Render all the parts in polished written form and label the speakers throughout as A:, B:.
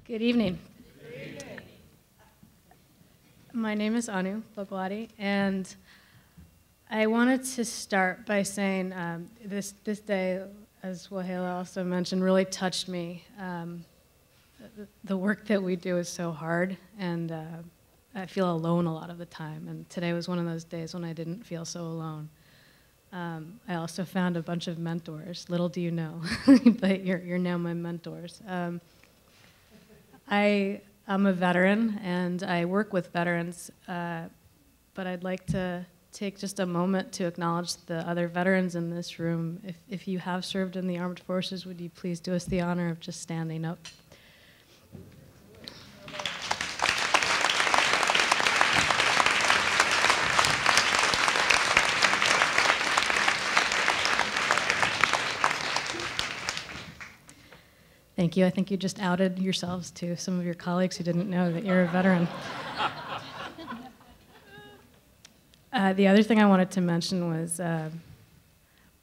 A: Good evening. My name is Anuradha Bhagwati, and I wanted to start by saying this day, as Wahela also mentioned, really touched me. The work that we do is so hard, and I feel alone a lot of the time, and today was one of those days when I didn't feel so alone. I also found a bunch of mentors. Little do you know, but you're now my mentors. I'm a veteran, and I work with veterans, but I'd like to take just a moment to acknowledge the other veterans in this room. If you have served in the armed forces, would you please do us the honor of just standing up? Thank you. I think you just outed yourselves to some of your colleagues who didn't know that you're a veteran. The other thing I wanted to mention was I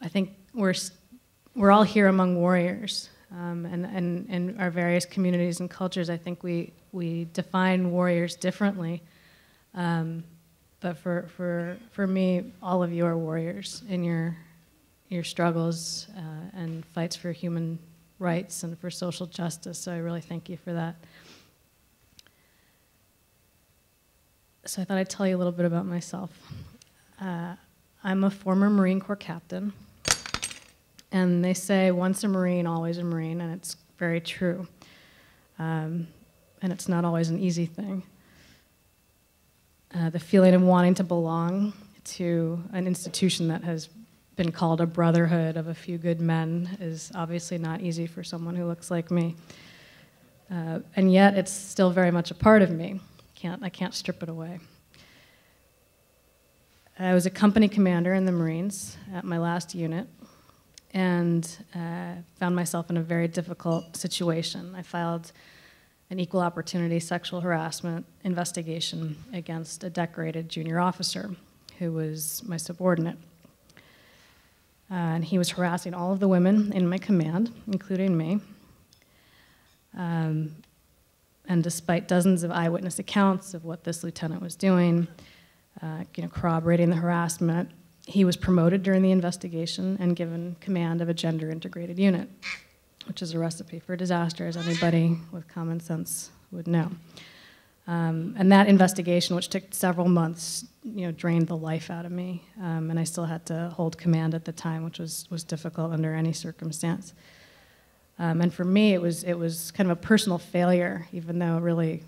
A: think we're all here among warriors, and in our various communities and cultures, I think we define warriors differently. But for me, all of you are warriors in your struggles and fights for human rights and for social justice, so I really thank you for that. So I thought I'd tell you a little bit about myself. I'm a former Marine Corps captain, and they say once a Marine, always a Marine, and it's very true. And it's not always an easy thing. The feeling of wanting to belong to an institution that has been called a brotherhood of a few good men is obviously not easy for someone who looks like me. And yet it's still very much a part of me. I can't strip it away. I was a company commander in the Marines at my last unit, and found myself in a very difficult situation. I filed an equal opportunity sexual harassment investigation against a decorated junior officer who was my subordinate. And he was harassing all of the women in my command, including me. And despite dozens of eyewitness accounts of what this lieutenant was doing, corroborating the harassment, he was promoted during the investigation and given command of a gender-integrated unit, which is a recipe for disaster, as anybody with common sense would know. And that investigation, which took several months, drained the life out of me, and I still had to hold command at the time, which was difficult under any circumstance. And for me, it was kind of a personal failure, even though really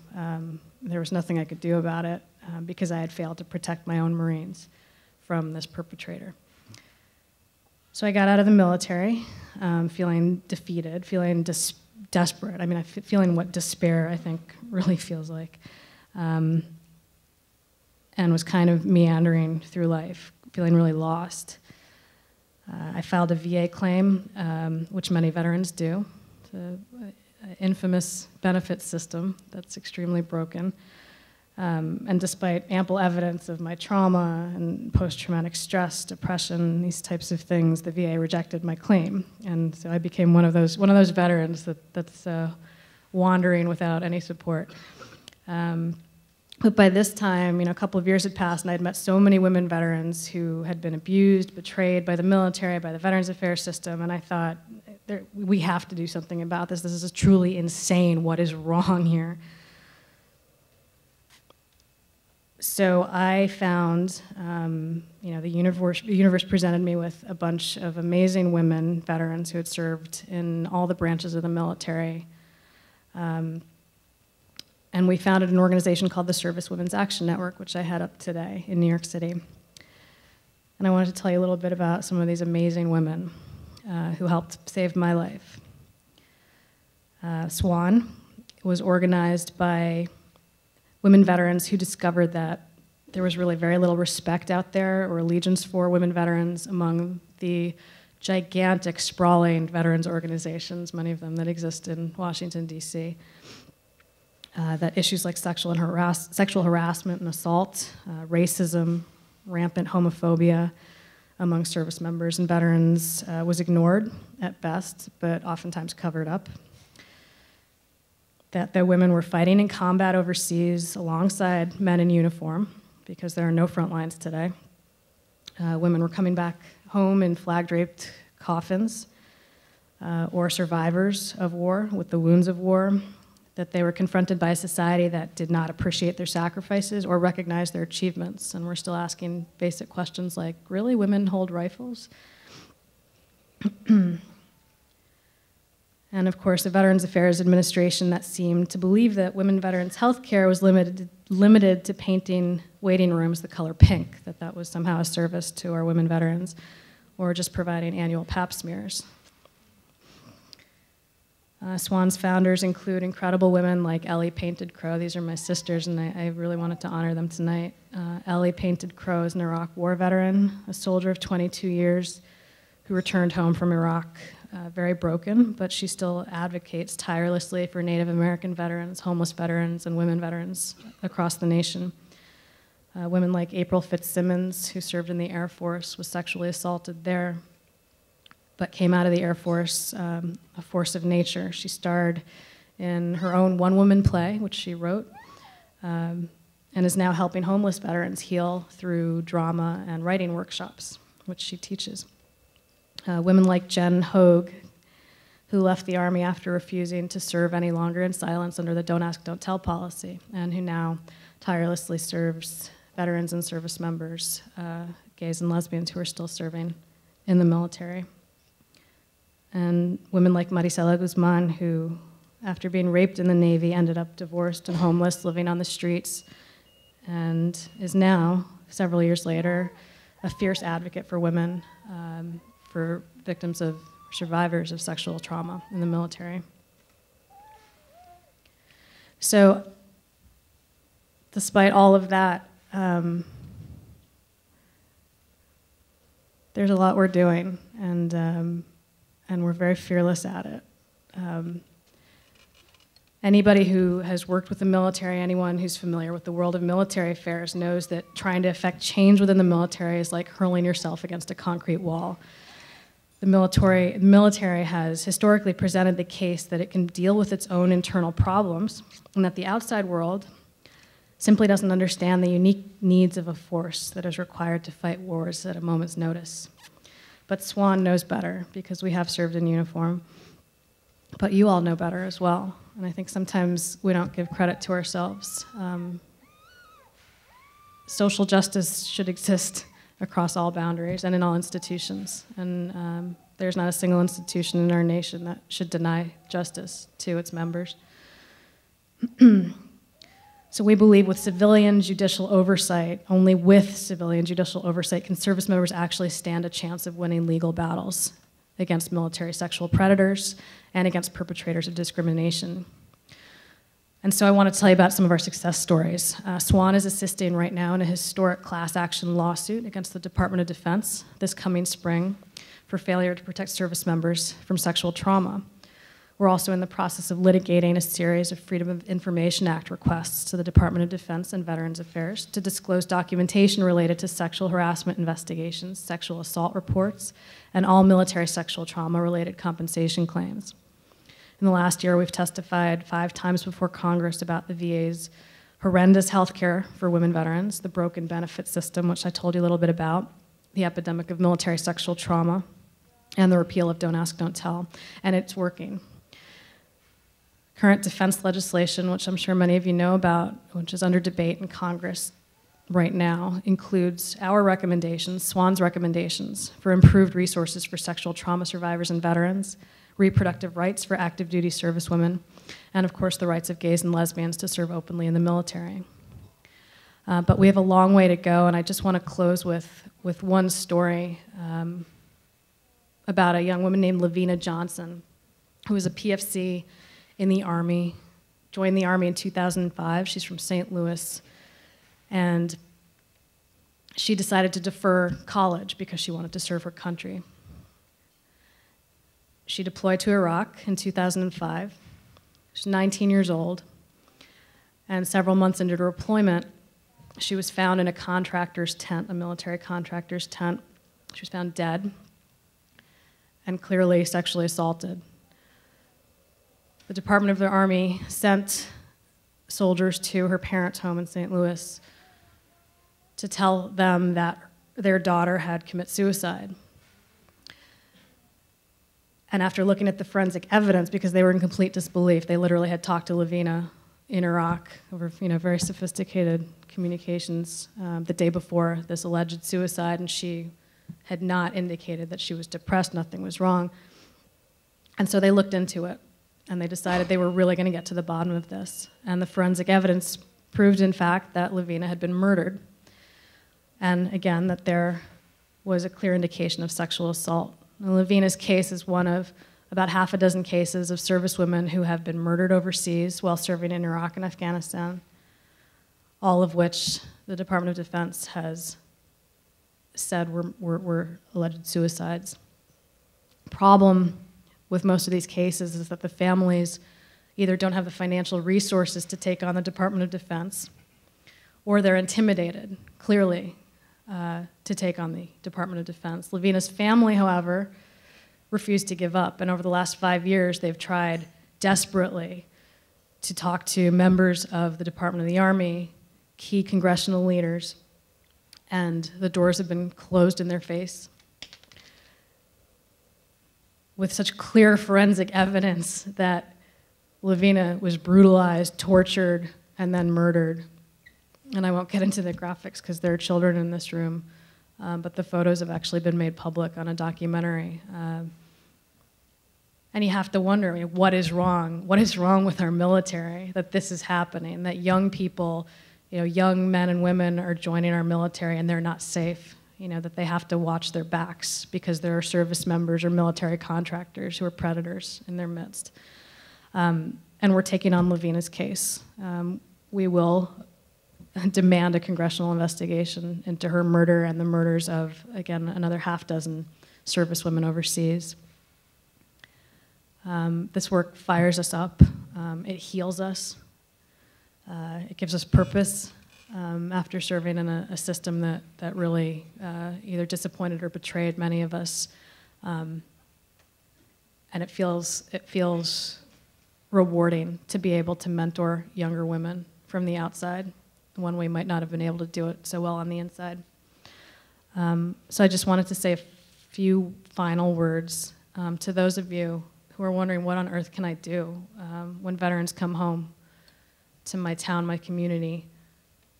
A: there was nothing I could do about it, because I had failed to protect my own Marines from this perpetrator. So I got out of the military, feeling defeated, feeling desperate. I mean, feeling what despair, I think, really feels like. And was kind of meandering through life, feeling really lost. I filed a VA claim, which many veterans do. It's an infamous benefit system that's extremely broken. And despite ample evidence of my trauma and post-traumatic stress, depression, these types of things, the VA rejected my claim. And so I became one of those veterans that's wandering without any support. But by this time, a couple of years had passed, and I'd met so many women veterans who had been abused, betrayed by the military, by the Veterans Affairs system, and I thought, we have to do something about this. This is truly insane. What is wrong here? So I found, the universe presented me with a bunch of amazing women veterans who had served in all the branches of the military. And we founded an organization called the Service Women's Action Network, which I head up today in New York City. And I wanted to tell you a little bit about some of these amazing women who helped save my life. SWAN was organized by women veterans who discovered that there was really very little respect out there or allegiance for women veterans among the gigantic, sprawling veterans organizations, many of them that exist in Washington, D.C., that issues like sexual harassment and assault, racism, rampant homophobia among service members and veterans was ignored at best, but oftentimes covered up. that the women were fighting in combat overseas alongside men in uniform, because there are no front lines today. Women were coming back home in flag-draped coffins, or survivors of war with the wounds of war, that they were confronted by a society that did not appreciate their sacrifices or recognize their achievements. And we're still asking basic questions like, really, women hold rifles? And of course, the Veterans Affairs Administration that seemed to believe that women veterans' health care was limited to painting waiting rooms the color pink, that was somehow a service to our women veterans, or just providing annual pap smears. SWAN's founders include incredible women like Ellie Painted Crow. These are my sisters, and I really wanted to honor them tonight. Ellie Painted Crow is an Iraq war veteran, a soldier of 22 years who returned home from Iraq very broken, but she still advocates tirelessly for Native American veterans, homeless veterans, and women veterans across the nation. Women like April Fitzsimmons, who served in the Air Force, was sexually assaulted there, but came out of the Air Force a force of nature. She starred in her own one-woman play, which she wrote, and is now helping homeless veterans heal through drama and writing workshops, which she teaches. Women like Jen Hogue, who left the Army after refusing to serve any longer in silence under the Don't Ask, Don't Tell policy, and who now tirelessly serves veterans and service members, gays and lesbians who are still serving in the military. And women like Marisela Guzman, who, after being raped in the Navy, ended up divorced and homeless, living on the streets, and is now, several years later, a fierce advocate for women, for victims of survivors of sexual trauma in the military. So, despite all of that, there's a lot we're doing, and we're very fearless at it. Anybody who has worked with the military, anyone who's familiar with the world of military affairs, knows that trying to affect change within the military is like hurling yourself against a concrete wall. The military has historically presented the case that it can deal with its own internal problems, and that the outside world simply doesn't understand the unique needs of a force that is required to fight wars at a moment's notice. But SWAN knows better, because we have served in uniform. But you all know better as well, and I think sometimes we don't give credit to ourselves. Social justice should exist across all boundaries and in all institutions, and there's not a single institution in our nation that should deny justice to its members. So we believe with civilian judicial oversight, only with civilian judicial oversight can service members actually stand a chance of winning legal battles against military sexual predators and against perpetrators of discrimination. And so I want to tell you about some of our success stories. SWAN is assisting right now in a historic class action lawsuit against the Department of Defense this coming spring for failure to protect service members from sexual trauma. We're also in the process of litigating a series of Freedom of Information Act requests to the Department of Defense and Veterans Affairs to disclose documentation related to sexual harassment investigations, sexual assault reports, and all military sexual trauma-related compensation claims. In the last year, we've testified 5 times before Congress about the VA's horrendous health care for women veterans, the broken benefit system, which I told you a little bit about, the epidemic of military sexual trauma, and the repeal of Don't Ask, Don't Tell, and it's working. Current defense legislation, which I'm sure many of you know about, which is under debate in Congress right now, includes our recommendations, SWAN's recommendations, for improved resources for sexual trauma survivors and veterans, reproductive rights for active duty service women, and of course the rights of gays and lesbians to serve openly in the military. But we have a long way to go, and I just want to close with one story about a young woman named Lavina Johnson, who was a PFC in the Army, joined the Army in 2005. She's from St. Louis, and she decided to defer college because she wanted to serve her country. She deployed to Iraq in 2005. She's 19 years old, and several months into her deployment, she was found in a contractor's tent, a military contractor's tent. She was found dead and clearly sexually assaulted. the Department of the Army sent soldiers to her parents' home in St. Louis to tell them that their daughter had committed suicide. And after looking at the forensic evidence, because they were in complete disbelief, they literally had talked to Lavina in Iraq over very sophisticated communications the day before this alleged suicide, and she had not indicated that she was depressed, nothing was wrong. And so they looked into it, and they decided they were really going to get to the bottom of this. And the forensic evidence proved, in fact, that Lavina had been murdered. And again, that there was a clear indication of sexual assault. And Lavina's case is one of about half a dozen cases of servicewomen who have been murdered overseas while serving in Iraq and Afghanistan, all of which the Department of Defense has said were alleged suicides. Problem with most of these cases is that the families either don't have the financial resources to take on the Department of Defense, or they're intimidated, clearly, to take on the Department of Defense. Lavina's family, however, refused to give up, and over the last 5 years, they've tried desperately to talk to members of the Department of the Army, key congressional leaders, and the doors have been closed in their face. With such clear forensic evidence that Lavina was brutalized, tortured, and then murdered. And I won't get into the graphics because there are children in this room, but the photos have actually been made public on a documentary. And you have to wonder, what is wrong? What is wrong with our military that this is happening, that young people, young men and women are joining our military and they're not safe, that they have to watch their backs because there are service members or military contractors who are predators in their midst. And we're taking on Lavina's case. We will demand a congressional investigation into her murder and the murders of, again, another half dozen servicewomen overseas. This work fires us up. It heals us. It gives us purpose after serving in a system that really either disappointed or betrayed many of us. And it feels rewarding to be able to mentor younger women from the outside when we might not have been able to do it so well on the inside. So I just wanted to say a few final words to those of you who are wondering, what on earth can I do when veterans come home to my town, my community?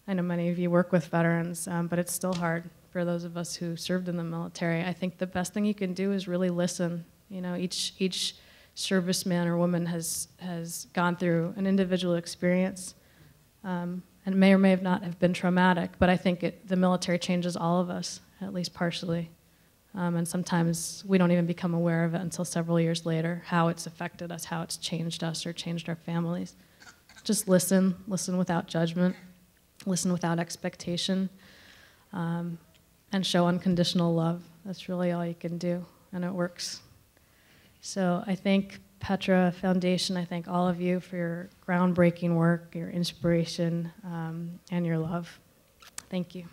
A: I know many of you work with veterans, but it's still hard for those of us who served in the military. I think the best thing you can do is really listen. Each serviceman or woman has gone through an individual experience, and may or may not have been traumatic, but I think the military changes all of us, at least partially. And sometimes we don't even become aware of it until several years later, how it's affected us, how it's changed us or changed our families. Just listen without judgment, listen without expectation, and show unconditional love. That's really all you can do, and it works. So I thank Petra Foundation, I thank all of you for your groundbreaking work, your inspiration, and your love. Thank you.